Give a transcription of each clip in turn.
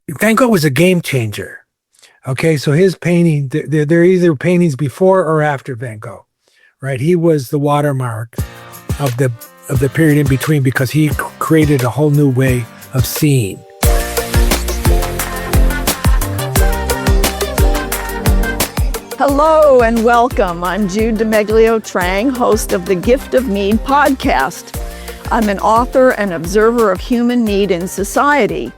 Van Gogh was a game changer. Okay, so his painting, they're either paintings before or after Van Gogh, right? He was the watermark of the period in between because he created a whole new way of seeing. Hello and welcome. I'm Jude DiMeglio Trang, host of the Gift of Need podcast. I'm an author and observer of human need in society,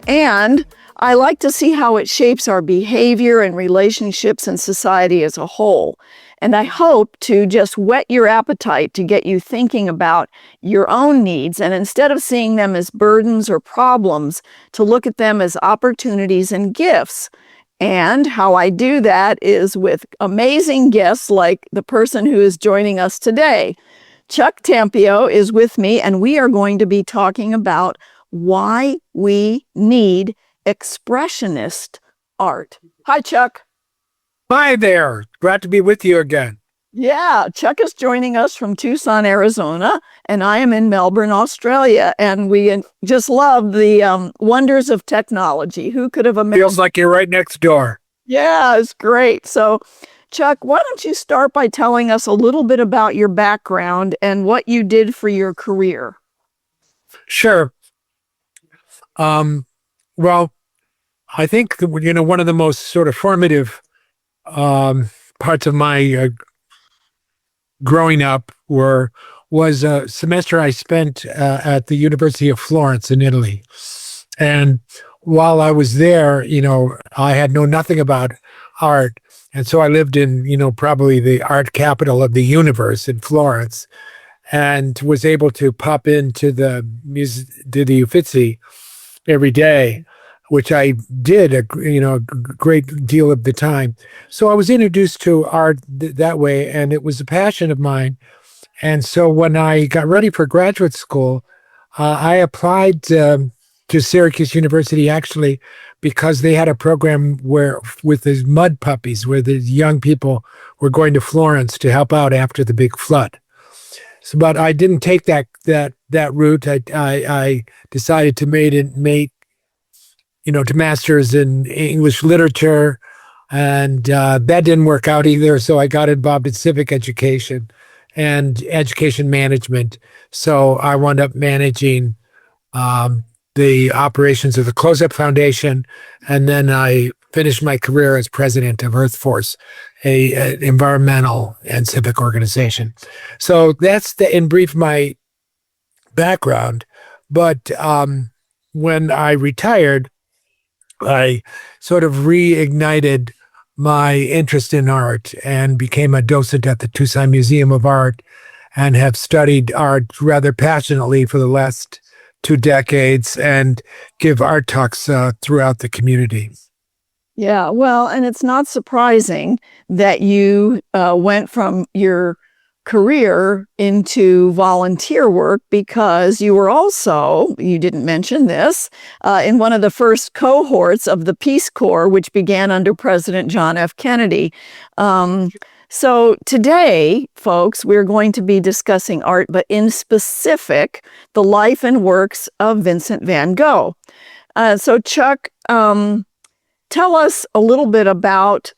and I like to see how it shapes our behavior and relationships in society as a whole. And I hope to just whet your appetite to get you thinking about your own needs, and instead of seeing them as burdens or problems, to look at them as opportunities and gifts. And how I do that is with amazing guests like the person who is joining us today. Chuck Tampio is with me, and we are going to be talking about why we need expressionist art. Hi, Chuck. Hi there. Glad to be with you again. Yeah, Chuck is joining us from Tucson, Arizona, and I am in Melbourne, Australia, and we just love the wonders of technology. Who could have imagined? Feels like you're right next door. Yeah, it's great. So, Chuck, why don't you start by telling us a little bit about your background and what you did for your career? Sure. Well, I think, one of the most sort of formative parts of my growing up was a semester I spent at the University of Florence in Italy. And while I was there, I had known nothing about art. And so I lived in, probably the art capital of the universe in Florence, and was able to pop into the Uffizi every day, which I did a great deal of the time. So I was introduced to art that way, and it was a passion of mine. And so when I got ready for graduate school, I applied to Syracuse University, actually, because they had a program with these mud puppies, where the young people were going to Florence to help out after the big flood. So, but I didn't take that route. I decided to to masters in English literature, and that didn't work out either. So I got involved in civic education and education management. So I wound up managing the operations of the Close Up Foundation, and then I finished my career as president of Earth Force, an environmental and civic organization. So that's in brief my background. But when I retired, I sort of reignited my interest in art and became a docent at the Tucson Museum of Art, and have studied art rather passionately for the last 2 decades, and give art talks throughout the community. Yeah, well, and it's not surprising that you went from your career into volunteer work, because you were also, you didn't mention this, in one of the first cohorts of the Peace Corps, which began under President John F. Kennedy. So today, folks, we're going to be discussing art, but in specific, the life and works of Vincent van Gogh. So Chuck, tell us a little bit about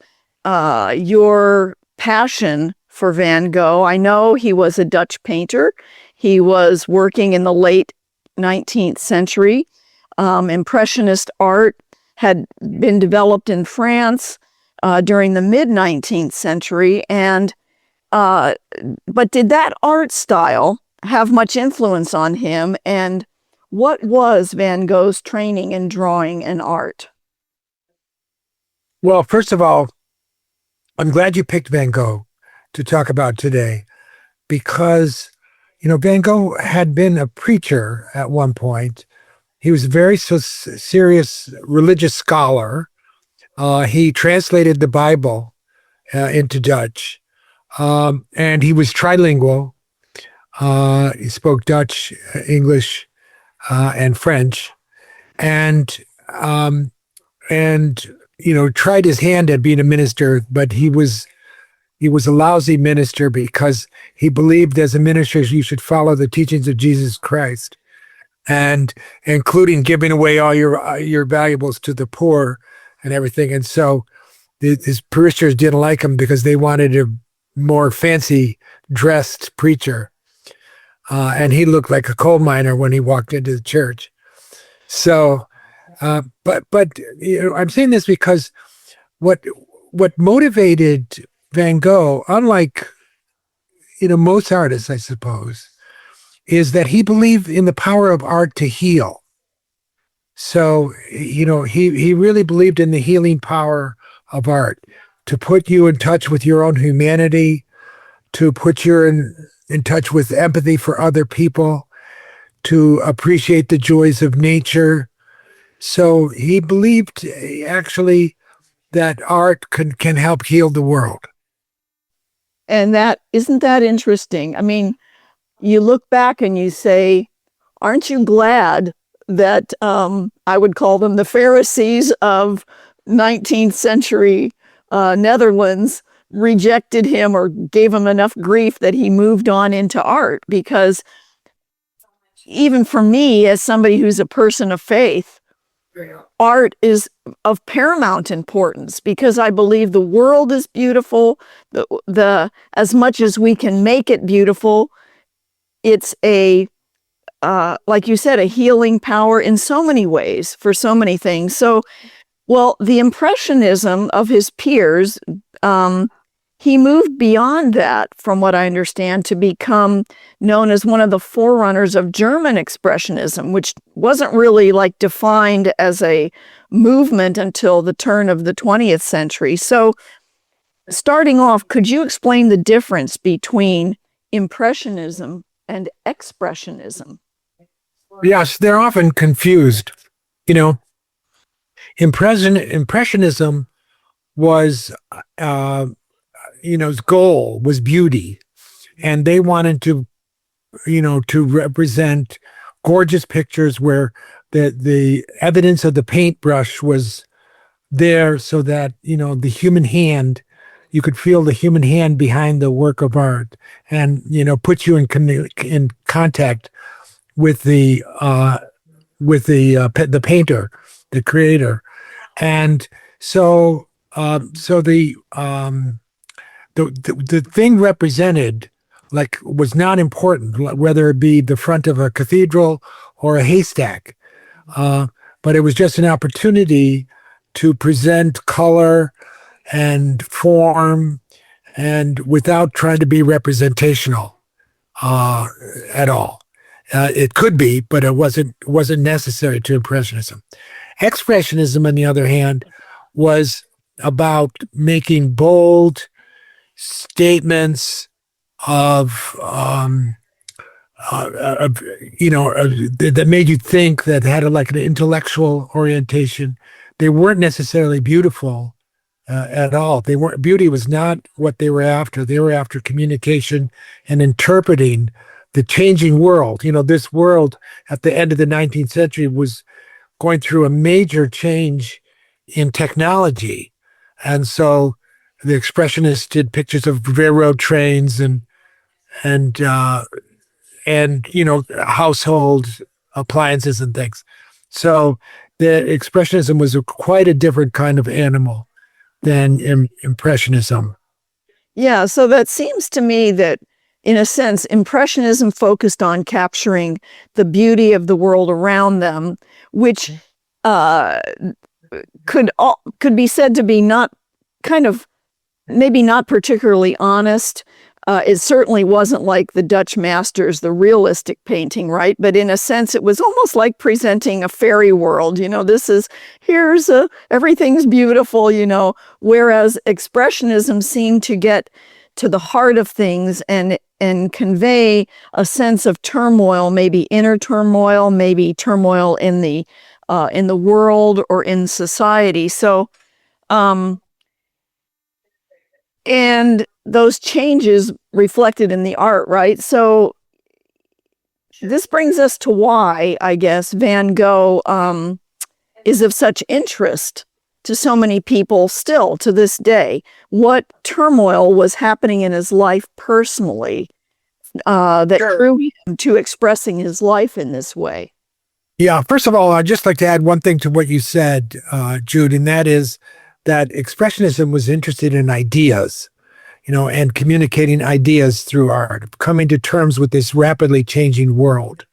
your passion for Van Gogh. I know he was a Dutch painter. He was working in the late 19th century. Impressionist art had been developed in France during the mid-19th century. But did that art style have much influence on him? And what was Van Gogh's training in drawing and art? Well, first of all, I'm glad you picked Van Gogh to talk about today, because, Van Gogh had been a preacher at one point. He was a very serious religious scholar. He translated the Bible into Dutch, and he was trilingual. He spoke Dutch, English, and French, and tried his hand at being a minister, but he was a lousy minister, because he believed as a minister you should follow the teachings of Jesus Christ. and including giving away all your valuables to the poor and everything. And so his parishioners didn't like him because they wanted a more fancy dressed preacher. And he looked like a coal miner when he walked into the church. So, but I'm saying this because what motivated Van Gogh, unlike most artists, I suppose, is that he believed in the power of art to heal. So, he really believed in the healing power of art to put you in touch with your own humanity, to put you in touch with empathy for other people, to appreciate the joys of nature. So he believed actually that art can help heal the world. And isn't that interesting? I mean, you look back and you say, aren't you glad that I would call them the Pharisees of 19th century Netherlands rejected him or gave him enough grief that he moved on into art? Because even for me, as somebody who's a person of faith, art is of paramount importance because I believe the world is beautiful. The as much as we can make it beautiful, it's like you said, a healing power in so many ways for so many things. So, well, the Impressionism of his peers, he moved beyond that, from what I understand, to become known as one of the forerunners of German Expressionism, which wasn't really defined as a movement until the turn of the 20th century. So starting off, could you explain the difference between Impressionism and Expressionism? Yes, they're often confused. Impressionism was, its goal was beauty, and they wanted to represent gorgeous pictures where the evidence of the paintbrush was there, so that the human hand, you could feel the human hand behind the work of art, and put you in contact with the painter, the creator. And so the thing represented was not important, whether it be the front of a cathedral or a haystack, but it was just an opportunity to present color and form, and without trying to be representational at all. It could be, but it wasn't necessary to Impressionism. Expressionism, on the other hand, was about making bold statements that made you think, that had an intellectual orientation. They weren't necessarily beautiful at all. Beauty was not what they were after. They were after communication and interpreting the changing world. This world at the end of the 19th century was going through a major change in technology. And so the Expressionists did pictures of railroad trains and household appliances and things. So the Expressionism was quite a different kind of animal than Impressionism. Yeah, so that seems to me that, in a sense, Impressionism focused on capturing the beauty of the world around them, which could be said to be not maybe not particularly honest. It certainly wasn't like the Dutch masters, the realistic painting, right? But in a sense, it was almost like presenting a fairy world. Everything's beautiful, whereas Expressionism seemed to get to the heart of things and convey a sense of turmoil, maybe inner turmoil, maybe turmoil in the world or in society. So, and those changes reflected in the art, right? So this brings us to why, I guess, Van Gogh is of such interest to so many people still to this day. What turmoil was happening in his life personally that drew him to expressing his life in this way? Yeah, first of all, I'd just like to add one thing to what you said, Jude, and that is that Expressionism was interested in ideas, and communicating ideas through art, coming to terms with this rapidly changing world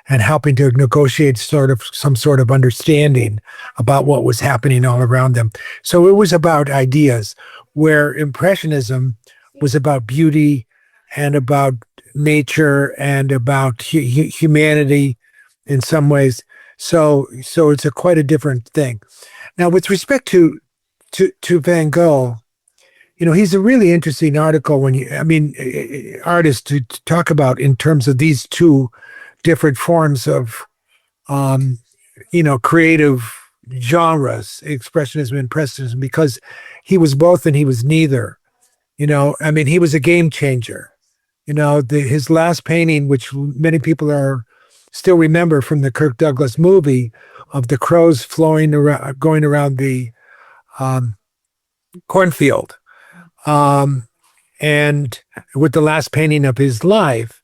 and helping to negotiate some sort of understanding about what was happening all around them. So it was about ideas, where Impressionism was about beauty and about nature and about humanity in some ways. So it's quite a different thing. Now, with respect to Van Gogh, he's a really interesting article artist to talk about in terms of these two different forms of, creative genres, Expressionism and Impressionism, because he was both and he was neither. He was a game changer. His last painting, which many people are still remember from the Kirk Douglas movie, of the crows flowing around, going around the cornfield, and with the last painting of his life.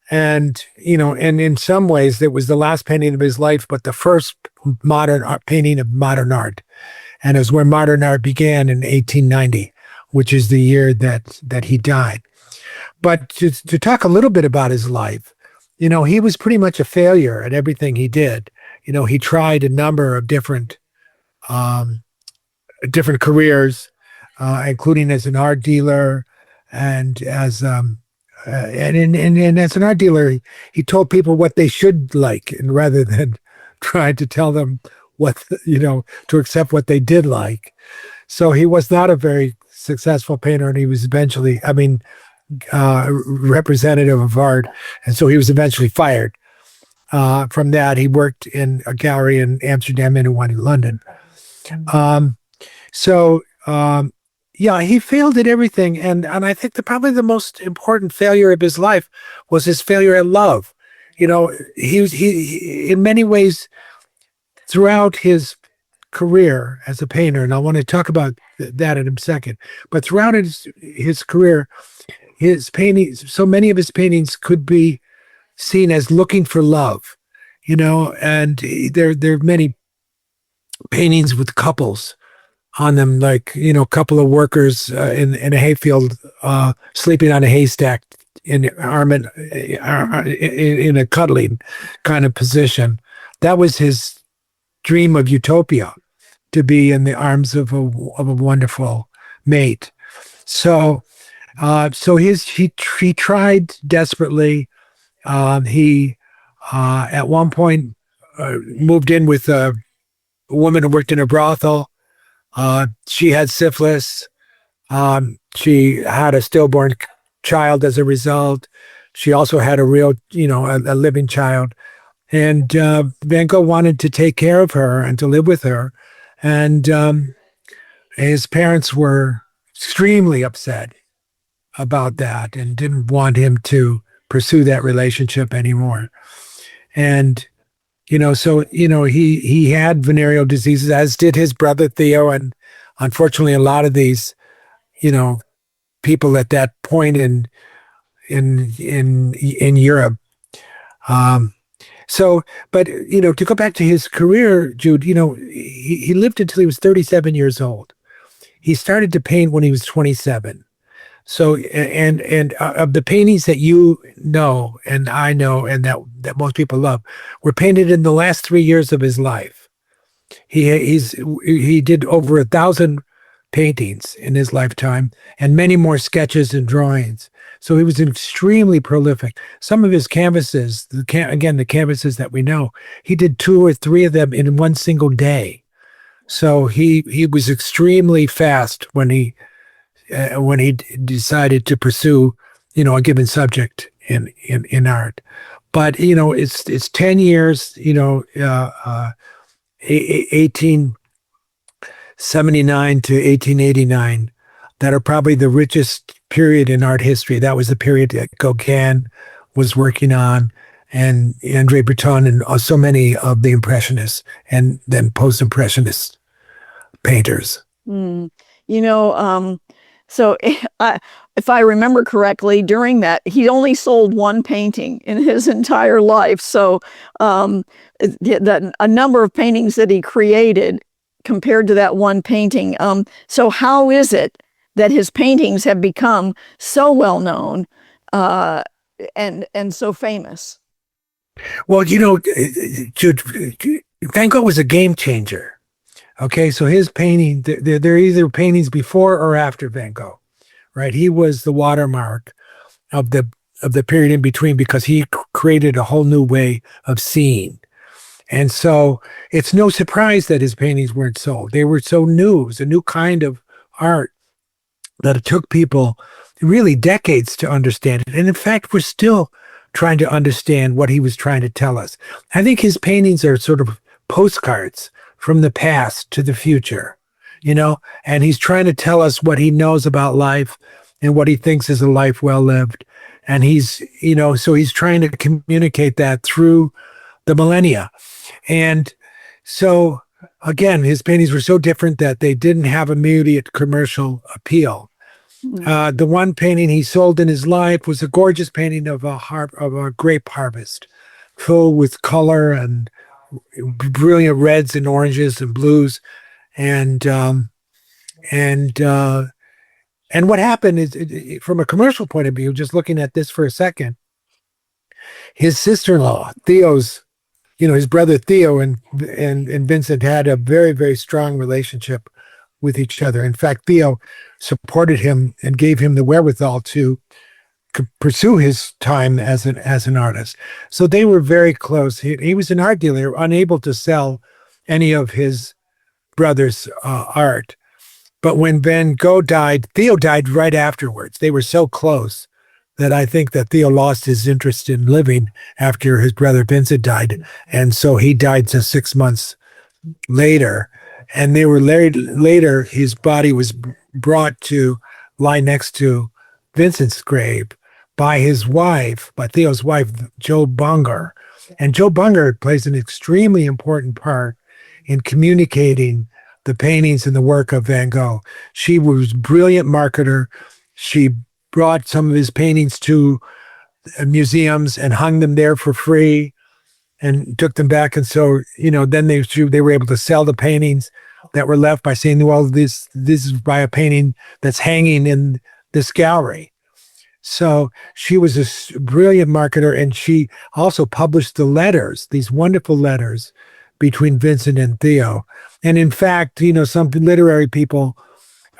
And in some ways, it was the last painting of his life, but the first modern art, painting of modern art. And it was where modern art began in 1890, which is the year that he died. But to talk a little bit about his life, he was pretty much a failure at everything he did. He tried a number of different careers, including as an art dealer and as and as an art dealer, he told people what they should like, and rather than trying to tell them to accept what they did like. So he was not a very successful painter, and he was eventually, representative of art, and so he was eventually fired. From that, he worked in a gallery in Amsterdam and one in London. Yeah, he failed at everything, and I think probably the most important failure of his life was his failure at love. He in many ways throughout his career as a painter, and I want to talk about that in a second. But throughout his career, his paintings, so many of his paintings could be seen as looking for love, and there are many paintings with couples on them, like, a couple of workers in a hayfield sleeping on a haystack in a cuddling kind of position. That was his dream of utopia, to be in the arms of a wonderful mate. So he tried desperately. He at one point moved in with a woman who worked in a brothel. She had syphilis. She had a stillborn child as a result. She also had a real, a living child. And Van Gogh wanted to take care of her and to live with her. And his parents were extremely upset about that and didn't want him to pursue that relationship anymore. And he had venereal diseases, as did his brother Theo, and unfortunately, a lot of these, people at that point in Europe. But to go back to his career, Jude, he lived until he was 37 years old. He started to paint when he was 27. So, and of the paintings that you know and I know and that most people love were painted in the last 3 years of his life. He did over 1,000 paintings in his lifetime and many more sketches and drawings. So he was extremely prolific. Some of his canvases, the canvases that we know, he did 2 or 3 of them in one single day. So he was extremely fast when he decided to pursue, a given subject in art. But, it's 10 years, 1879 to 1889, that are probably the richest period in art history. That was the period that Gauguin was working on, and André Breton, and so many of the Impressionists and then post-Impressionist painters. So if I remember correctly, during that, he only sold one painting in his entire life. So a number of paintings that he created compared to that one painting. So how is it that his paintings have become so well known and so famous? Well, Jude, Van Gogh was a game changer. Okay, so his painting, they're either paintings before or after Van Gogh, right? He was the watermark of the period in between because he created a whole new way of seeing. And so it's no surprise that his paintings weren't sold. They were so new. It was a new kind of art that it took people really decades to understand it. And in fact, we're still trying to understand what he was trying to tell us. I think his paintings are sort of postcards from the past to the future, and he's trying to tell us what he knows about life and what he thinks is a life well lived. And so he's trying to communicate that through the millennia. And so, again, his paintings were so different that they didn't have immediate commercial appeal. The one painting he sold in his life was a gorgeous painting of a grape harvest, filled with color and brilliant reds and oranges and blues, and what happened is, from a commercial point of view, just looking at this for a second, his sister-in-law Theo's, his brother Theo and Vincent had a very, very strong relationship with each other. In fact, Theo supported him and gave him the wherewithal to pursue his time as an artist. So they were very close. He was an art dealer, unable to sell any of his brother's art. But when Van Gogh died, Theo died right afterwards. They were so close that I think that Theo lost his interest in living after his brother Vincent died. And so he died just 6 months later. And they were later, his body was brought to lie next to Vincent's grave by Theo's wife, Jo Bunger. And Jo Bunger plays an extremely important part in communicating the paintings and the work of Van Gogh. She was a brilliant marketer. She brought some of his paintings to museums and hung them there for free and took them back. And so, then they were able to sell the paintings that were left by saying, well, this is by a painting that's hanging in this gallery. So she was a brilliant marketer, and she also published the letters, these wonderful letters between Vincent and Theo. And in fact, some literary people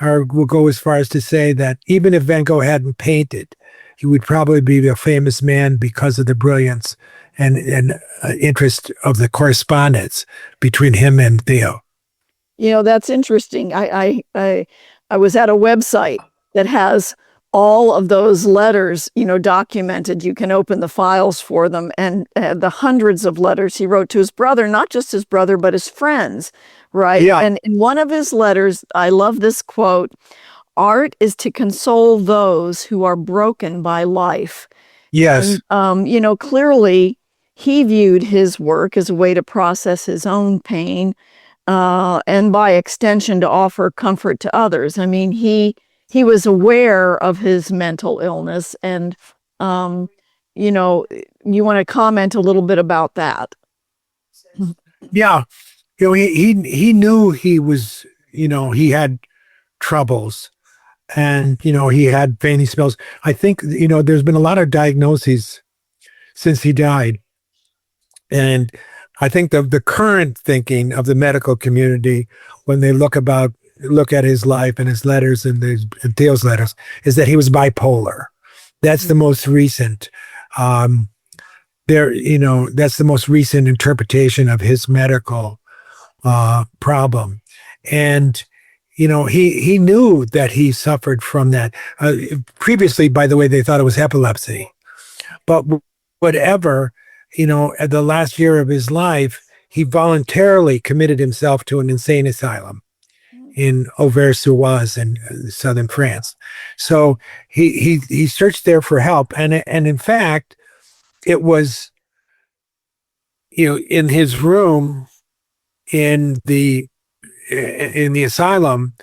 will go as far as to say that even if Van Gogh hadn't painted, he would probably be a famous man because of the brilliance and interest of the correspondence between him and Theo. That's interesting. I was at a website that has all of those letters, documented. You can open the files for them, and the hundreds of letters he wrote to his brother, not just his brother, but his friends, right? Yeah. And in one of his letters, I love this quote: "Art is to console those who are broken by life." Yes. And, clearly he viewed his work as a way to process his own pain, and by extension to offer comfort to others. I mean, he was aware of his mental illness, and you want to comment a little bit about that? Yeah. He knew he was, he had troubles, and, he had fainting spells. I think, there's been a lot of diagnoses since he died. And I think the current thinking of the medical community, when they look at his life and his letters and Theo's letters, is that he was bipolar. That's the most recent. That's the most recent interpretation of his medical problem. And he knew that he suffered from that. Previously, by the way, they thought it was epilepsy. But whatever, at the last year of his life, he voluntarily committed himself to an insane asylum in Auvers-sur-Oise in southern France. So he searched there for help, and in fact, it was in his room in the asylum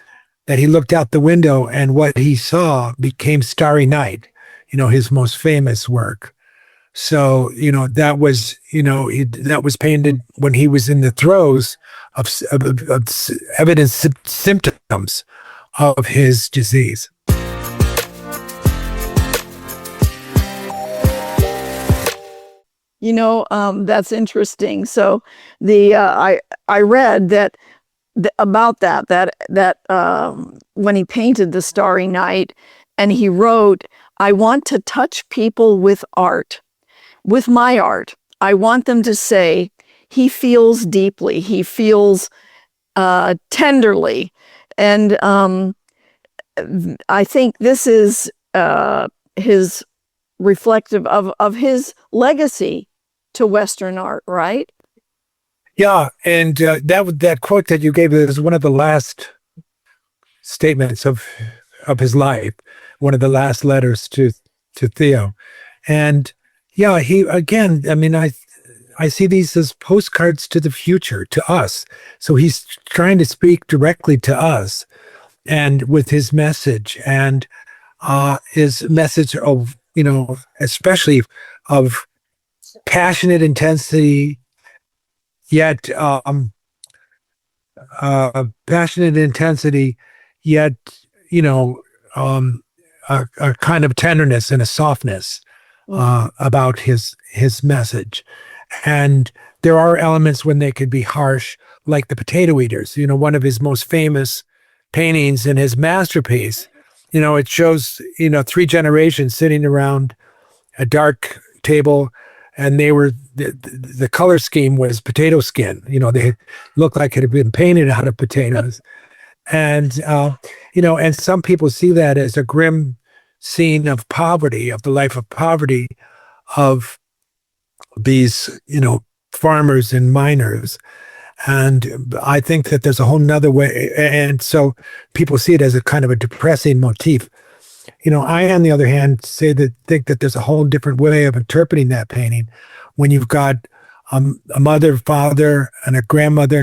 that he looked out the window and what he saw became Starry Night, his most famous work. So, that was, that was painted when he was in the throes of evident symptoms of his disease. That's interesting. So I read that about that when he painted the Starry Night, and he wrote, "I want to touch people with art, with my art. I want them to say, he feels deeply, he feels tenderly." And I think this is his reflective of his legacy to Western art, right? Yeah, and that quote that you gave is one of the last statements of his life, one of the last letters to Theo. And yeah, he, again, I mean, I see these as postcards to the future, to us. So he's trying to speak directly to us, and with his message, and his message of, especially of passionate intensity, yet passionate intensity, yet, a kind of tenderness and a softness about his message. And there are elements when they could be harsh, like the potato eaters. One of his most famous paintings in his masterpiece, it shows, 3 generations sitting around a dark table, and they were, the color scheme was potato skin. They looked like it had been painted out of potatoes. And, and some people see that as a grim scene of poverty, of the life of poverty of these, farmers and miners. And I think that there's a whole nother way. And so people see it as a kind of a depressing motif. I, on the other hand, think that there's a whole different way of interpreting that painting when you've got a mother, father, and a grandmother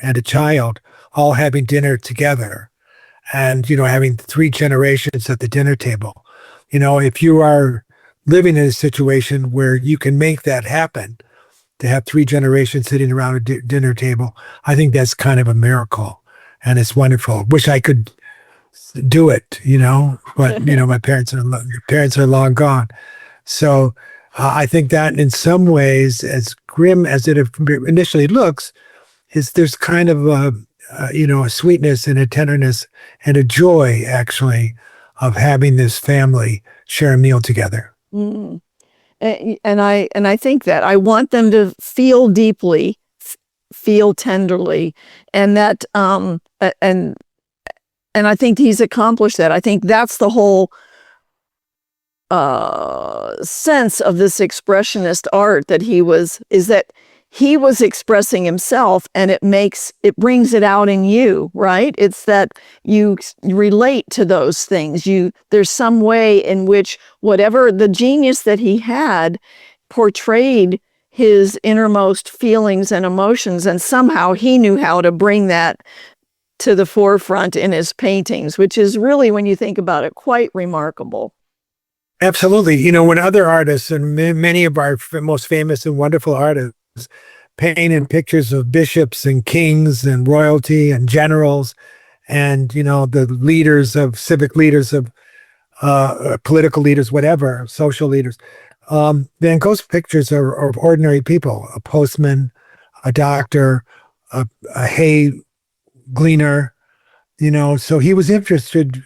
and a child all having dinner together, and, having 3 generations at the dinner table. If you are living in a situation where you can make that happen, to have 3 generations sitting around a dinner table, I think that's kind of a miracle, and it's wonderful. Wish I could do it, but my parents are long gone. So I think that in some ways, as grim as it initially looks, there's kind of a sweetness and a tenderness and a joy, actually, of having this family share a meal together. Mm. And I think that I want them to feel deeply, feel tenderly, and that and I think he's accomplished that. I think that's the whole sense of this expressionist art, that he was expressing himself, and it brings it out in you, right? It's that you relate to those things. There's some way in which whatever the genius that he had portrayed his innermost feelings and emotions, and somehow he knew how to bring that to the forefront in his paintings, which is really, when you think about it, quite remarkable. Absolutely. When other artists, and many of our most famous and wonderful artists, painted pictures of bishops and kings and royalty and generals and, the leaders of civic leaders of political leaders, whatever, social leaders. Van Gogh's pictures are of ordinary people, a postman, a doctor, a hay gleaner, so he was interested.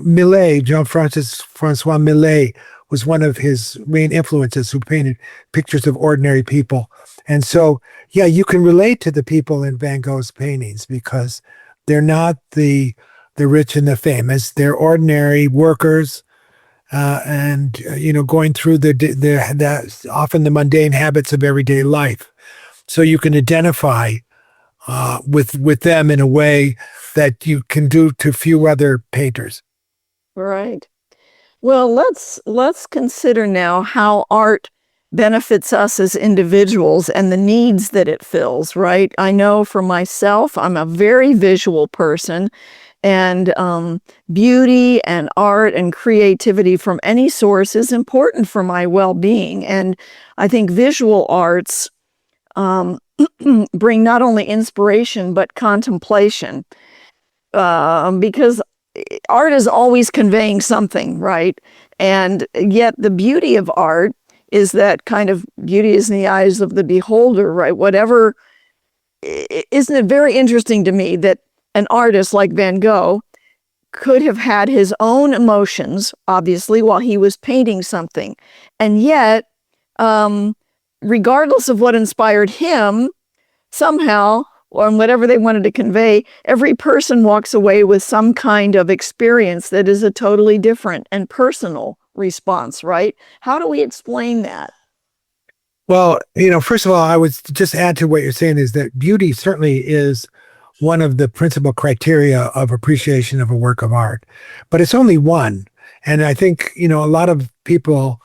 Millet, Francois Millet, was one of his main influences, who painted pictures of ordinary people. And so, yeah, you can relate to the people in Van Gogh's paintings because they're not the rich and the famous. They're ordinary workers, and going through the often the mundane habits of everyday life. So you can identify with them in a way that you can do to few other painters. Right. Well, let's consider now how art benefits us as individuals and the needs that it fills, right? I know for myself, I'm a very visual person, and beauty and art and creativity from any source is important for my well-being. And I think visual arts bring not only inspiration, but contemplation, because art is always conveying something, right? And yet the beauty of art is that kind of beauty is in the eyes of the beholder, right? Whatever, isn't it very interesting to me that an artist like Van Gogh could have had his own emotions, obviously, while he was painting something. And yet, regardless of what inspired him, somehow, or whatever they wanted to convey, every person walks away with some kind of experience that is a totally different and personal response, right? How do we explain that? Well, first of all, I would just add to what you're saying is that beauty certainly is one of the principal criteria of appreciation of a work of art, but it's only one. And I think, a lot of people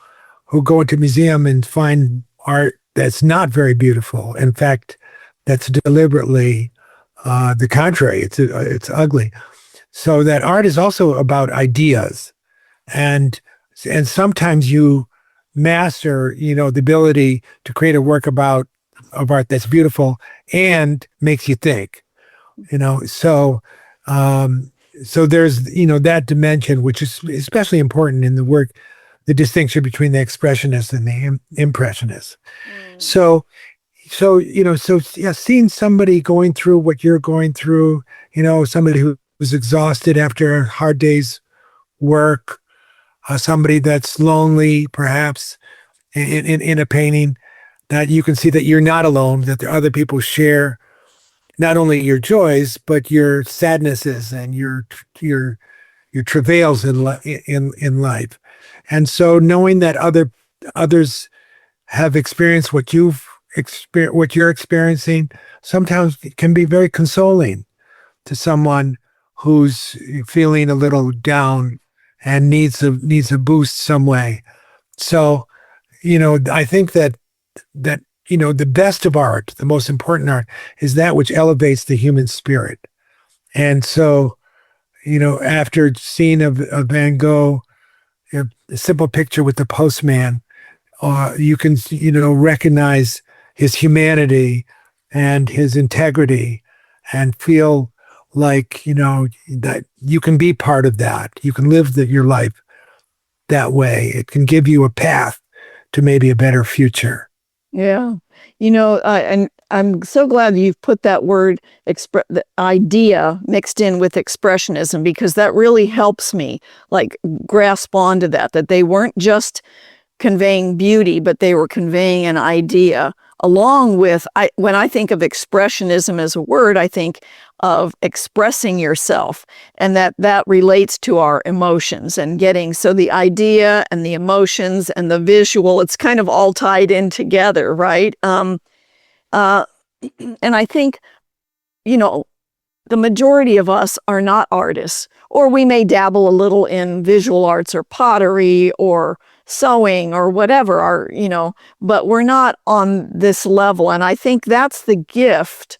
who go into a museum and find art that's not very beautiful, in fact, that's deliberately the contrary. It's ugly. So that art is also about ideas, and sometimes you master, the ability to create a work of art that's beautiful and makes you think. So there's that dimension, which is especially important in the work, the distinction between the expressionists and the impressionists. So yeah, seeing somebody going through what you're going through, somebody who was exhausted after a hard day's work, somebody that's lonely, perhaps in a painting, that you can see that you're not alone, that the other people share not only your joys, but your sadnesses and your travails in life. And so knowing that others have experienced what what you're experiencing, sometimes it can be very consoling to someone who's feeling a little down and needs a boost some way. So, I think that the best of art, the most important art, is that which elevates the human spirit. And so, after seeing a Van Gogh, a simple picture with the postman, you can, recognize his humanity and his integrity and feel like, that you can be part of that. You can live your life that way. It can give you a path to maybe a better future. Yeah. And I'm so glad that you've put that word, the idea mixed in with expressionism, because that really helps me grasp onto that they weren't just conveying beauty, but they were conveying an idea along with, when I think of expressionism as a word, I think of expressing yourself, and that relates to our emotions and so the idea and the emotions and the visual, it's kind of all tied in together, right? And I think, the majority of us are not artists, or we may dabble a little in visual arts or pottery or sewing or whatever, but we're not on this level. And I think that's the gift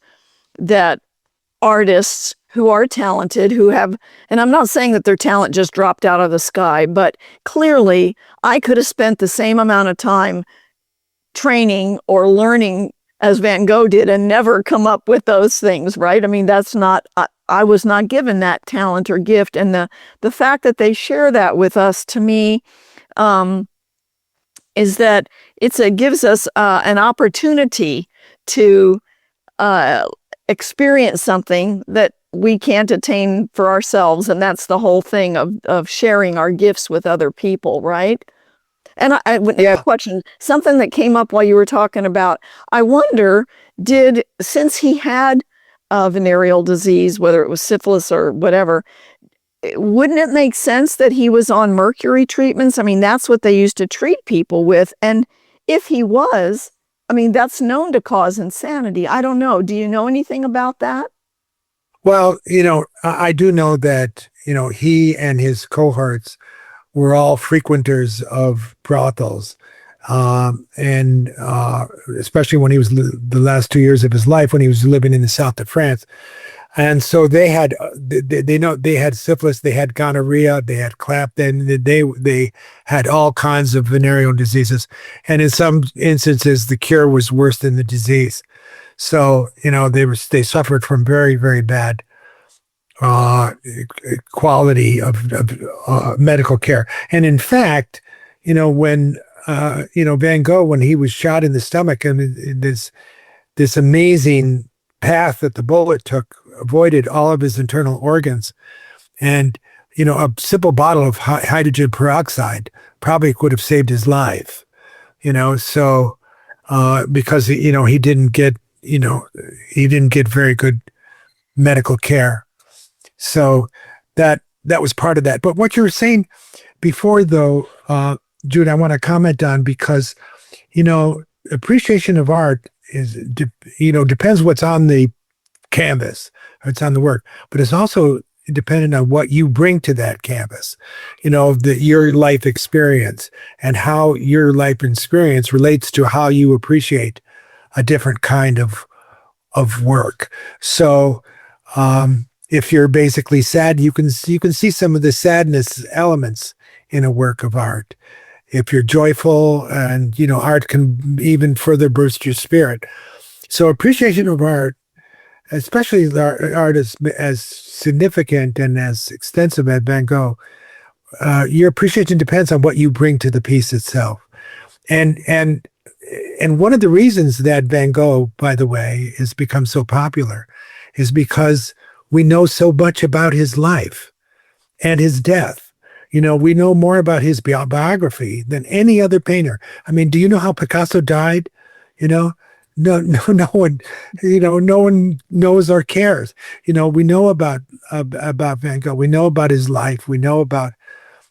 that artists who are talented, and I'm not saying that their talent just dropped out of the sky, but clearly I could have spent the same amount of time training or learning as Van Gogh did and never come up with those things, right? I mean, I was not given that talent or gift. And the fact that they share that with us, to me, is that it gives us an opportunity to experience something that we can't attain for ourselves. And that's the whole thing of sharing our gifts with other people, right? And a question, something that came up while you were talking about, I wonder, since he had venereal disease, whether it was syphilis or whatever, wouldn't it make sense that he was on mercury treatments? I mean, that's what they used to treat people with. And if he was, I mean, that's known to cause insanity. I don't know. Do you know anything about that? Well, I do know that, he and his cohorts were all frequenters of brothels. and especially when he was the last 2 years of his life when he was living in the south of France. And so they had, they know they had syphilis, they had gonorrhea, they had clap, then they had all kinds of venereal diseases. And in some instances, the cure was worse than the disease. So, they suffered from very, very bad quality of medical care. And in fact, when Van Gogh, when he was shot in the stomach, and this amazing path that the bullet took avoided all of his internal organs, and a simple bottle of hydrogen peroxide probably could have saved his life. So because he didn't get very good medical care. So that was part of that. But what you were saying before, though, Jude, I want to comment on, because appreciation of art is depends what's on the canvas, or it's on the work, but it's also dependent on what you bring to that canvas, your life experience, and how your life experience relates to how you appreciate a different kind of work. So if you're basically sad, you can see some of the sadness elements in a work of art. If you're joyful, and art can even further boost your spirit. So appreciation of art, especially art as significant and as extensive as Van Gogh, your appreciation depends on what you bring to the piece itself. And one of the reasons that Van Gogh, by the way, has become so popular is because we know so much about his life and his death. We know more about his biography than any other painter. I mean, do you know how Picasso died? No one, no one knows or cares. We know about Van Gogh. We know about his life. We know about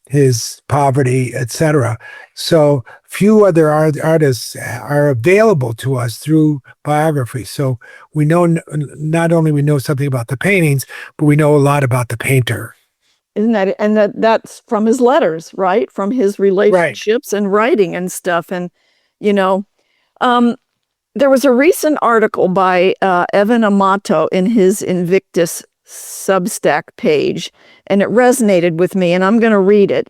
his poverty, etc. So few other artists are available to us through biography. So we know, not only we know something about the paintings, but we know a lot about the painter. Isn't that, and that's from his letters, right? From his relationships and writing and stuff. And, there was a recent article by Evan Amato in his Invictus Substack page, and it resonated with me, and I'm going to read it.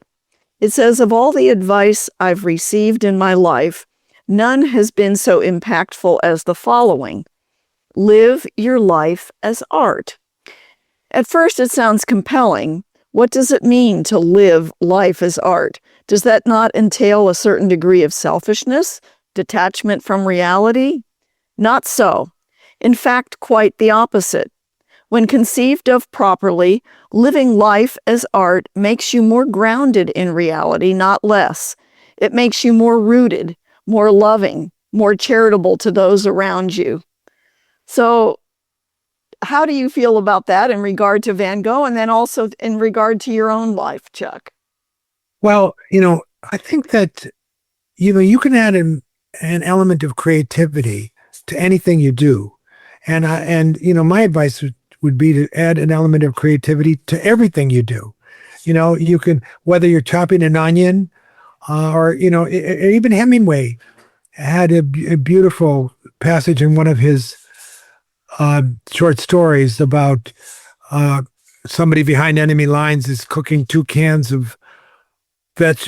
It says, "Of all the advice I've received in my life, none has been so impactful as the following: live your life as art." At first, it sounds compelling. What does it mean to live life as art? Does that not entail a certain degree of selfishness, detachment from reality? Not so. In fact, quite the opposite. When conceived of properly, living life as art makes you more grounded in reality, not less. It makes you more rooted, more loving, more charitable to those around you. So, how do you feel about that in regard to Van Gogh, and then also in regard to your own life, Chuck? Well, I think that, you can add an element of creativity to anything you do. And my advice would be to add an element of creativity to everything you do. You can, whether you're chopping an onion, or, even Hemingway had a beautiful passage in one of his short stories about somebody behind enemy lines is cooking 2 cans of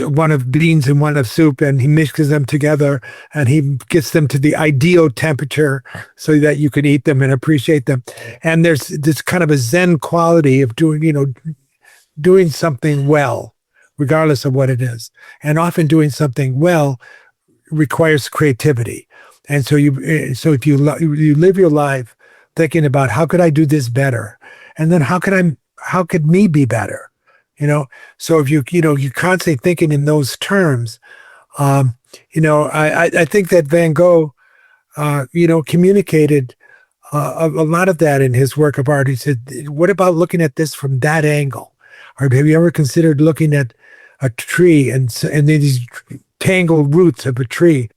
one of beans and one of soup, and he mixes them together and he gets them to the ideal temperature so that you can eat them and appreciate them. And there's this kind of a Zen quality of doing something well, regardless of what it is. And often doing something well requires creativity. And so if you live your life thinking about, how could I do this better? And then how could me be better? So if you're constantly thinking in those terms, I think that Van Gogh, communicated a lot of that in his work of art. He said, what about looking at this from that angle? Or have you ever considered looking at a tree and these tangled roots of a tree?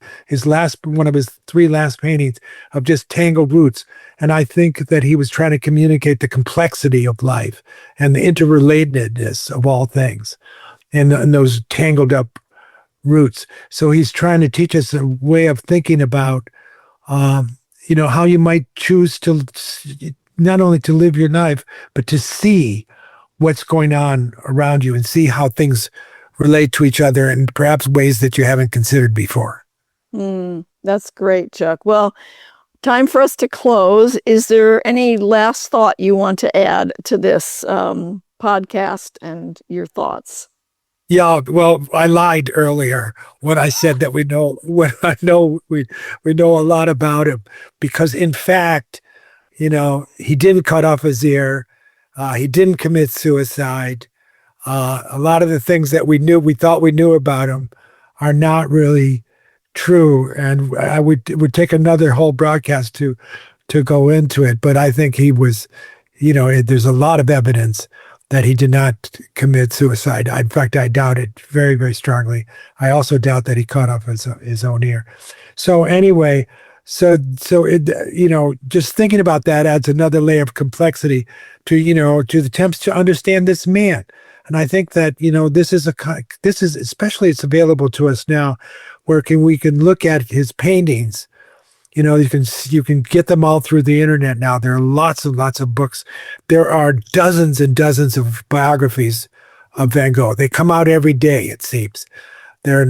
One of his 3 last paintings of just tangled roots. And I think that he was trying to communicate the complexity of life and the interrelatedness of all things, and those tangled up roots. So he's trying to teach us a way of thinking about, how you might choose to not only to live your life, but to see what's going on around you and see how things relate to each other in perhaps ways that you haven't considered before. That's great, Chuck. Well, time for us to close. Is there any last thought you want to add to this podcast and your thoughts? Yeah, well, I lied earlier when I said that we know a lot about him, because in fact, he didn't cut off his ear. He didn't commit suicide. A lot of the things that we thought we knew about him are not really true. And it would take another whole broadcast to go into it. But I think he was, there's a lot of evidence that he did not commit suicide. In fact, I doubt it very, very strongly. I also doubt that he cut off his own ear. So anyway, so it, just thinking about that adds another layer of complexity to the attempts to understand this man. And I think that this is especially, it's available to us now, where we can look at his paintings. You can get them all through the internet now. There are lots and lots of books. There are dozens and dozens of biographies of Van Gogh. They come out every day, it seems. There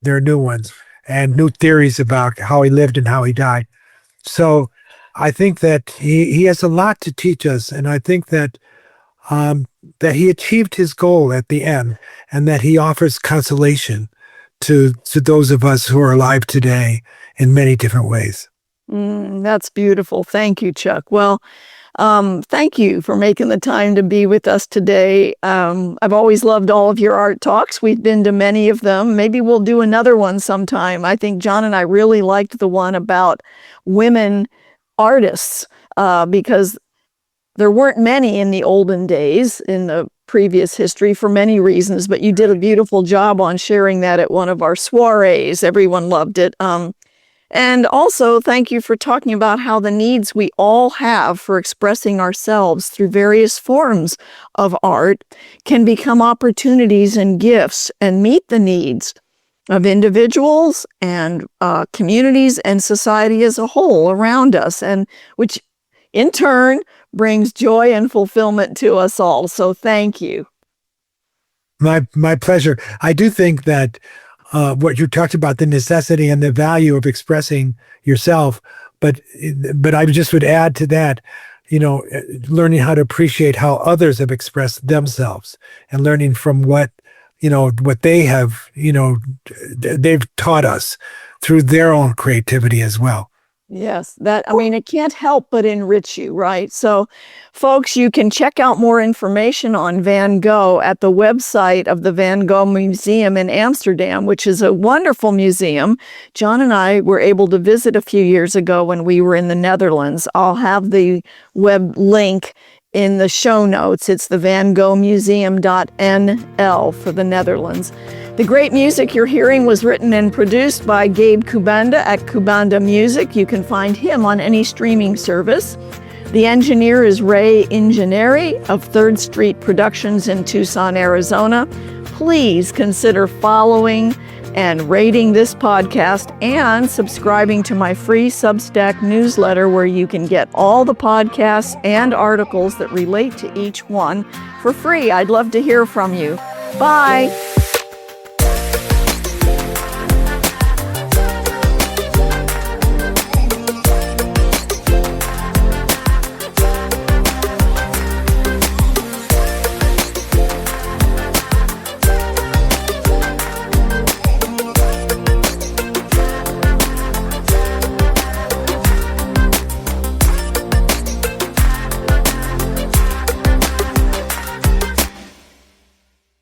are new ones and new theories about how he lived and how he died. So I think that he has a lot to teach us, and I think that that he achieved his goal at the end, and that he offers consolation to those of us who are alive today in many different ways. That's beautiful. Thank you, Chuck. Well, thank you for making the time to be with us today. I've always loved all of your art talks. We've been to many of them. Maybe we'll do another one sometime. I think John and I really liked the one about women artists, because there weren't many in the olden days, in the previous history, for many reasons, but you did a beautiful job on sharing that at one of our soirees. Everyone loved it. And also, thank you for talking about how the needs we all have for expressing ourselves through various forms of art can become opportunities and gifts and meet the needs of individuals and communities and society as a whole around us, and which in turn brings joy and fulfillment to us all. So thank you. My pleasure. I do think that what you talked about, the necessity and the value of expressing yourself, but I just would add to that, learning how to appreciate how others have expressed themselves, and learning from what they have, they've taught us through their own creativity as well. Yes, it can't help but enrich you, right? So, folks, you can check out more information on Van Gogh at the website of the Van Gogh Museum in Amsterdam, which is a wonderful museum. John and I were able to visit a few years ago when we were in the Netherlands. I'll have the web link in the show notes. It's the Van Gogh Museum.nl for the Netherlands. The great music you're hearing was written and produced by Gabe Kubanda at Kubanda Music. You can find him on any streaming service. The engineer is Ray Ingenieri of 3rd Street Productions in Tucson, Arizona. Please consider following and rating this podcast and subscribing to my free Substack newsletter, where you can get all the podcasts and articles that relate to each one for free. I'd love to hear from you. Bye.